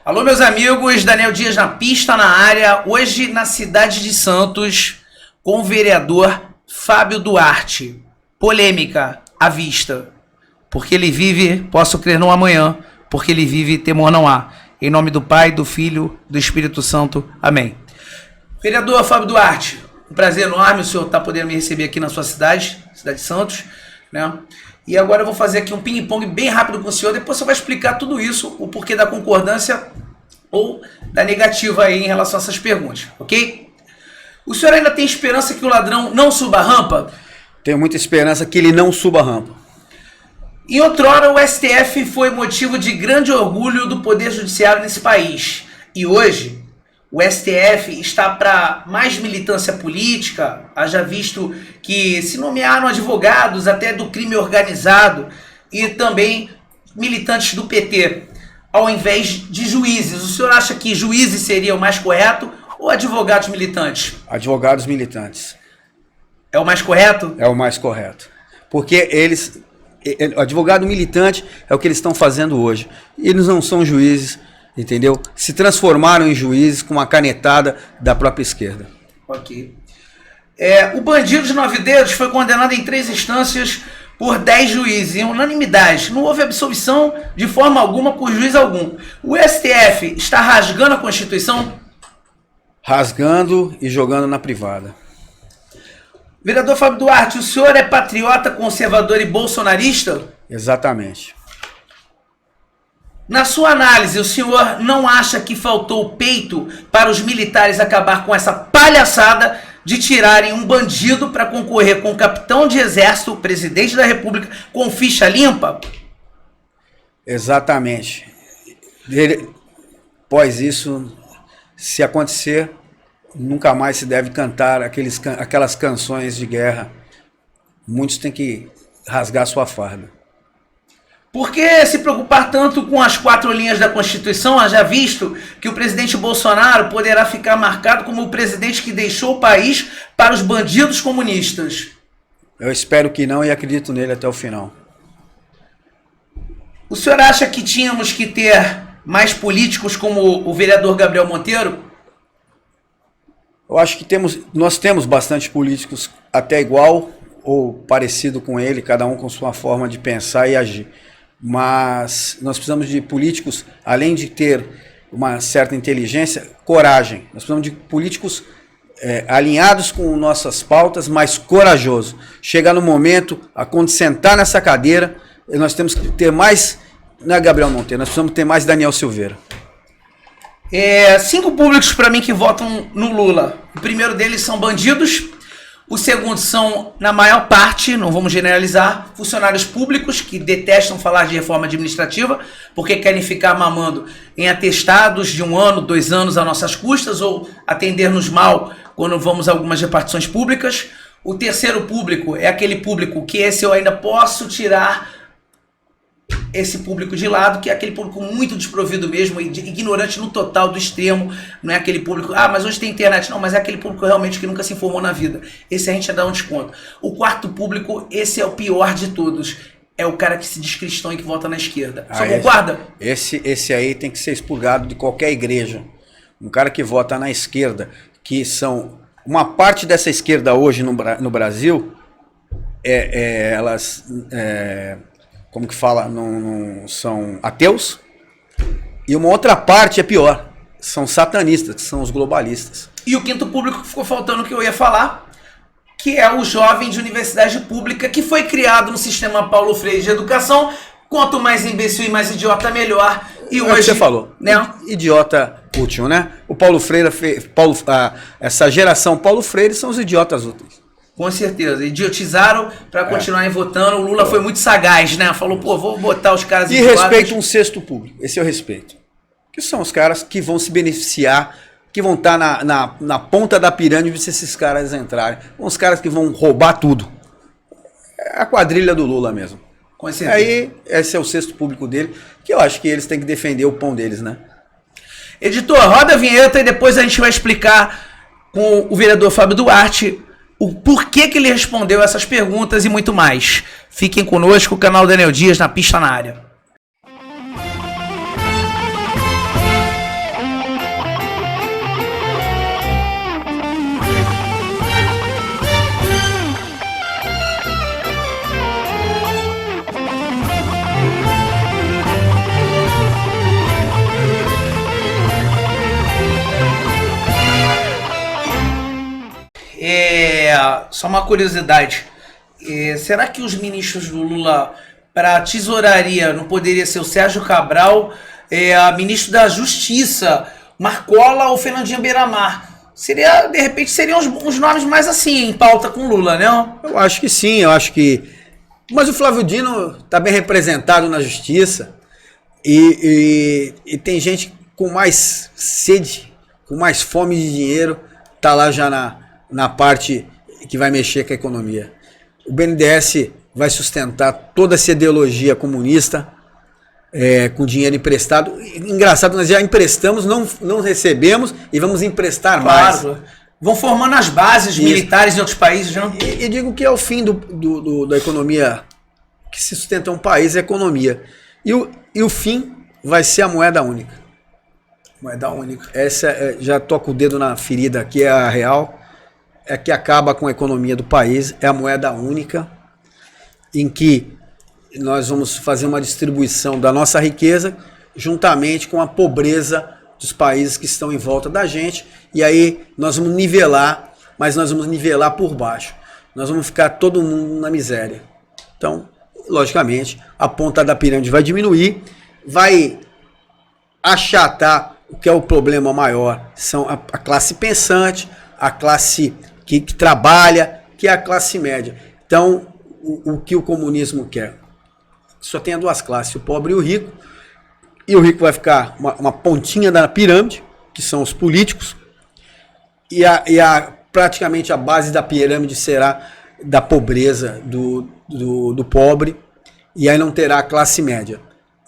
Alô, meus amigos, Daniel Dias na pista, na área, hoje na cidade de Santos, com o vereador Fábio Duarte. Polêmica à vista, porque ele vive, posso crer no amanhã, porque ele vive, temor não há. Em nome do Pai, do Filho, do Espírito Santo. Amém. Vereador Fábio Duarte, um prazer enorme o senhor estar podendo me receber aqui na sua cidade, cidade de Santos, né? E agora eu vou fazer aqui um ping-pong bem rápido com o senhor, depois você vai explicar tudo isso, o porquê da concordância ou da negativa aí em relação a essas perguntas, ok? O senhor ainda tem esperança que o ladrão não suba a rampa? Tenho muita esperança que ele não suba a rampa. Em outrora, o STF foi motivo de grande orgulho do Poder Judiciário nesse país. E hoje, o STF está para mais militância política, haja visto que se nomearam advogados até do crime organizado e também militantes do PT, ao invés de juízes. O senhor acha que juízes seria o mais correto ou advogados militantes? Advogados militantes. É o mais correto? É o mais correto. Porque eles... Advogado militante é o que eles estão fazendo hoje. Eles não são juízes, entendeu? Se transformaram em juízes com uma canetada da própria esquerda. Ok. O bandido de 9 dedos foi condenado em 3 instâncias por 10 juízes, em unanimidade. Não houve absolvição de forma alguma por juiz algum. O STF está rasgando a Constituição? Rasgando e jogando na privada. Vereador Fábio Duarte, o senhor é patriota, conservador e bolsonarista? Exatamente. Na sua análise, o senhor não acha que faltou peito para os militares acabar com essa palhaçada de tirarem um bandido para concorrer com o capitão de exército, presidente da República, com ficha limpa? Exatamente. Após isso, se acontecer, nunca mais se deve cantar aquelas canções de guerra. Muitos têm que rasgar sua farda. Por que se preocupar tanto com as 4 linhas da Constituição, haja visto que o presidente Bolsonaro poderá ficar marcado como o presidente que deixou o país para os bandidos comunistas? Eu espero que não e acredito nele até o final. O senhor acha que tínhamos que ter mais políticos como o vereador Gabriel Monteiro? Eu acho que nós temos bastante políticos até igual ou parecido com ele, cada um com sua forma de pensar e agir. Mas nós precisamos de políticos, além de ter uma certa inteligência, coragem. Nós precisamos de políticos alinhados com nossas pautas, mas corajosos. Chegar no momento, quando sentar nessa cadeira, nós temos que ter mais, não é Gabriel Monteiro, nós precisamos ter mais Daniel Silveira. 5 públicos para mim que votam no Lula. O primeiro deles são bandidos. O segundo são, na maior parte, não vamos generalizar, funcionários públicos que detestam falar de reforma administrativa porque querem ficar mamando em atestados de 1 ano, 2 anos a nossas custas ou atender-nos mal quando vamos a algumas repartições públicas. O terceiro público é aquele público que esse eu ainda posso tirar esse público de lado, que é aquele público muito desprovido mesmo, ignorante no total do extremo. Não é aquele público, mas hoje tem internet. Não, mas é aquele público realmente que nunca se informou na vida. Esse a gente ia dar um desconto. O quarto público, esse é o pior de todos. É o cara que se diz cristão e que vota na esquerda. Só concorda? Esse aí tem que ser expurgado de qualquer igreja. Um cara que vota na esquerda, que são... Uma parte dessa esquerda hoje no Brasil, elas... como que fala, não são ateus, e uma outra parte é pior, são satanistas, que são os globalistas. E o quinto público que ficou faltando, que eu ia falar, que é o jovem de universidade pública, que foi criado no sistema Paulo Freire de educação. Quanto mais imbecil e mais idiota, melhor. E hoje, é o que você falou, né? Idiota útil, né? O Paulo Freire, essa geração Paulo Freire são os idiotas úteis. Com certeza, idiotizaram para continuarem votando. O Lula foi muito sagaz, né? Falou, vou botar os caras idiotas. E respeito um sexto público, esse é o respeito. Que são os caras que vão se beneficiar, que vão estar na ponta da pirâmide se esses caras entrarem. Os caras que vão roubar tudo. É a quadrilha do Lula mesmo. Com certeza. Aí, esse é o sexto público dele, que eu acho que eles têm que defender o pão deles, né? Editor, roda a vinheta e depois a gente vai explicar com o vereador Fábio Duarte o porquê que ele respondeu essas perguntas e muito mais. Fiquem conosco, o canal Daniel Dias na pista na área. Só uma curiosidade. Será que os ministros do Lula para a tesouraria não poderia ser o Sérgio Cabral, ministro da Justiça, Marcola ou Fernandinho Beiramar? De repente, seriam os nomes mais assim, em pauta com Lula, né? Eu acho que sim, Mas o Flávio Dino está bem representado na Justiça e tem gente com mais sede, com mais fome de dinheiro, tá lá já na parte que vai mexer com a economia. O BNDES vai sustentar toda essa ideologia comunista com dinheiro emprestado. Engraçado, nós já emprestamos, não recebemos e vamos emprestar mais. Vão formando as bases militares em outros países, não? E digo que é o fim da economia que se sustenta um país, é a economia. E o fim vai ser a moeda única. Moeda única. Essa, já toco o dedo na ferida aqui, é a real. É que acaba com a economia do país, é a moeda única, em que nós vamos fazer uma distribuição da nossa riqueza juntamente com a pobreza dos países que estão em volta da gente, e aí nós vamos nivelar, mas nós vamos nivelar por baixo. Nós vamos ficar todo mundo na miséria. Então, logicamente, a ponta da pirâmide vai diminuir, vai achatar o que é o problema maior, são a classe pensante, a classe que trabalha, que é a classe média. Então, o que o comunismo quer? Só tem duas classes, o pobre e o rico vai ficar uma pontinha da pirâmide, que são os políticos, e praticamente a base da pirâmide será da pobreza do pobre, e aí não terá a classe média.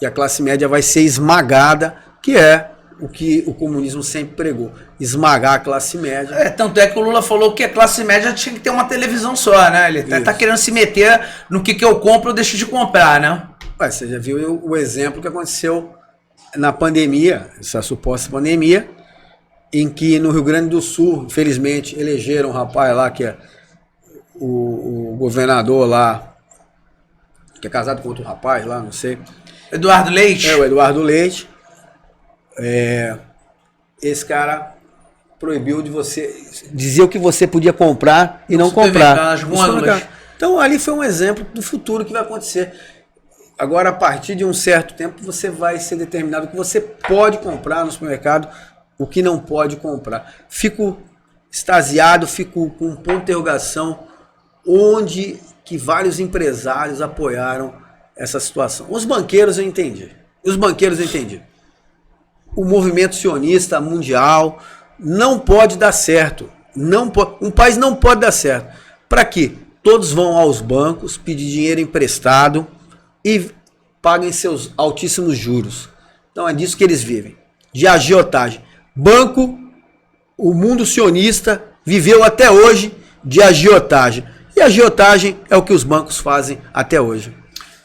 E a classe média vai ser esmagada, que é o que o comunismo sempre pregou, esmagar a classe média. Tanto é que o Lula falou que a classe média tinha que ter uma televisão só, né? Ele tá querendo se meter no que eu compro ou deixo de comprar, né? Você já viu o exemplo que aconteceu na pandemia, essa suposta pandemia, em que no Rio Grande do Sul, infelizmente, elegeram um rapaz lá, que é o governador lá, que é casado com outro rapaz lá, não sei. Eduardo Leite? O Eduardo Leite. Esse cara proibiu de você dizer o que você podia comprar e não comprar. Então ali foi um exemplo do futuro que vai acontecer. Agora, a partir de um certo tempo, você vai ser determinado o que você pode comprar no supermercado, o que não pode comprar. Fico extasiado, fico com um ponto de interrogação, onde que vários empresários apoiaram essa situação. Os banqueiros eu entendi. O movimento sionista mundial não pode dar certo. Um país não pode dar certo. Para quê? Todos vão aos bancos pedir dinheiro emprestado e paguem seus altíssimos juros. Então é disso que eles vivem, de agiotagem. Banco, o mundo sionista viveu até hoje de agiotagem. E agiotagem é o que os bancos fazem até hoje.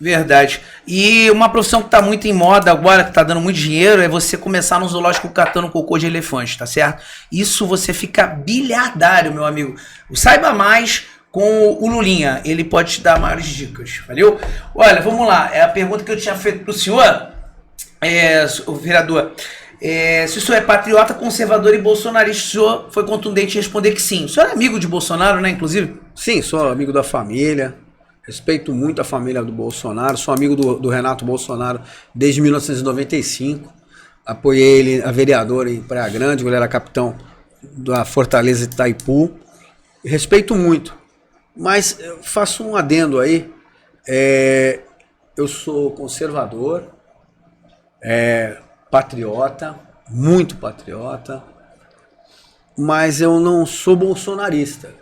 Verdade. E uma profissão que está muito em moda agora, que está dando muito dinheiro, é você começar no zoológico catando cocô de elefante, tá certo? Isso você fica bilhardário, meu amigo. Saiba mais com o Lulinha, ele pode te dar maiores dicas, valeu? Olha, vamos lá, a pergunta que eu tinha feito pro senhor, o vereador, se o senhor é patriota, conservador e bolsonarista, o senhor foi contundente em responder que sim. O senhor é amigo de Bolsonaro, né, inclusive? Sim, sou amigo da família, respeito muito a família do Bolsonaro, sou amigo do Renato Bolsonaro desde 1995, apoiei ele a vereador em Praia Grande, ele era capitão da Fortaleza de Itaipu, respeito muito. Mas eu faço um adendo aí, eu sou conservador, patriota, muito patriota, mas eu não sou bolsonarista.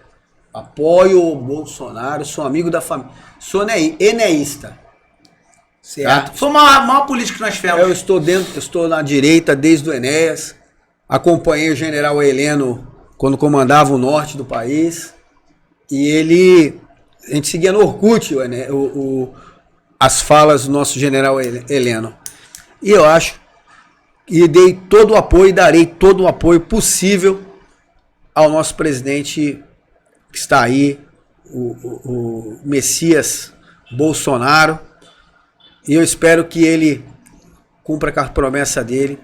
Apoio o Bolsonaro, sou amigo da família, sou eneísta. Certo. Foi uma maior política que nós tivemos. Eu estou na direita desde o Enéas, acompanhei o general Heleno quando comandava o norte do país. E a gente seguia no Orkut as falas do nosso general Heleno. E eu acho que dei todo o apoio e darei todo o apoio possível ao nosso presidente que está aí, o Messias Bolsonaro. E eu espero que ele cumpra com a promessa dele.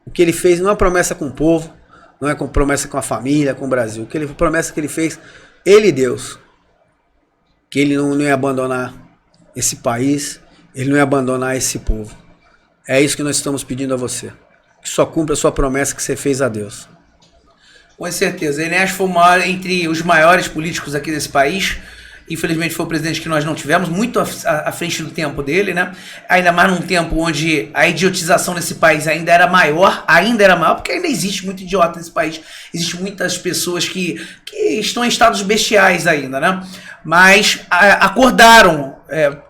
O que ele fez não é uma promessa com o povo, não é uma promessa com a família, com o Brasil. A promessa que ele fez ele e Deus, que ele não ia abandonar esse país, ele não ia abandonar esse povo. É isso que nós estamos pedindo a você. Que só cumpra a sua promessa que você fez a Deus. Com certeza. Enéas foi entre os maiores políticos aqui desse país. Infelizmente foi o presidente que nós não tivemos, muito à frente do tempo dele, né? Ainda mais num tempo onde a idiotização nesse país ainda era maior, porque ainda existe muito idiota nesse país. Existem muitas pessoas que estão em estados bestiais ainda, né? Mas acordaram,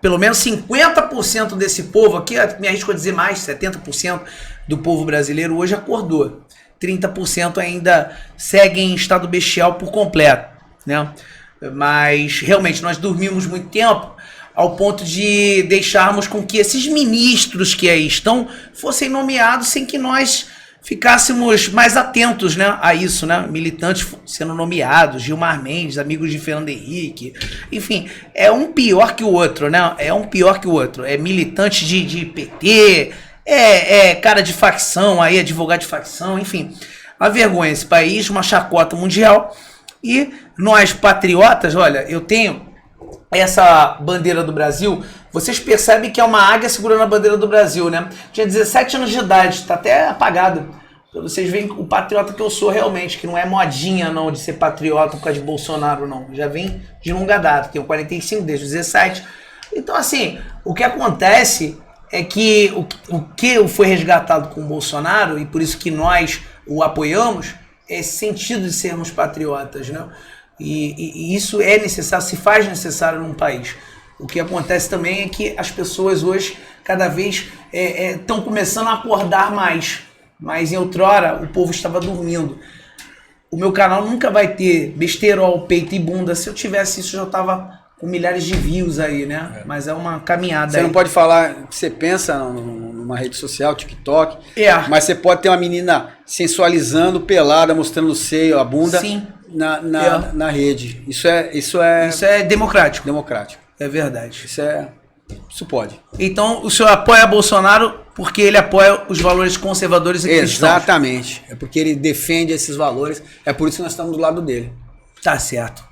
pelo menos 50% desse povo aqui, me arrisco a dizer mais, 70% do povo brasileiro hoje acordou. 30% ainda seguem em estado bestial por completo, né? Mas realmente nós dormimos muito tempo ao ponto de deixarmos com que esses ministros que aí estão fossem nomeados sem que nós ficássemos mais atentos, né, a isso, né? Militantes sendo nomeados, Gilmar Mendes, amigos de Fernando Henrique, enfim, é um pior que o outro, né? É um pior que o outro. É militante de PT, cara de facção, aí advogado de facção, enfim. Uma vergonha esse país, uma chacota mundial. E nós patriotas, olha, eu tenho essa bandeira do Brasil, vocês percebem que é uma águia segurando a bandeira do Brasil, né? Tinha 17 anos de idade, tá até apagado. Pra vocês verem o patriota que eu sou realmente, que não é modinha não de ser patriota por causa de Bolsonaro não. Já vem de longa data, tenho 45 desde os 17. Então assim, o que acontece é que o que foi resgatado com o Bolsonaro, e por isso que nós o apoiamos, esse sentido de sermos patriotas, né? E isso é necessário, se faz necessário num país. O que acontece também é que as pessoas hoje cada vez estão começando a acordar mais, mas em outrora o povo estava dormindo. O meu canal nunca vai ter besterol, peito e bunda. Se eu tivesse isso, eu já estava com milhares de views aí, né? Mas é uma caminhada. Você aí não pode falar, você pensa numa rede social, TikTok, mas você pode ter uma menina sensualizando, pelada, mostrando o seio, a bunda. Sim. Na rede. Isso é democrático. Democrático. É verdade. Isso pode. Então o senhor apoia Bolsonaro porque ele apoia os valores conservadores e cristãos. Exatamente. É porque ele defende esses valores. É por isso que nós estamos do lado dele. Tá certo.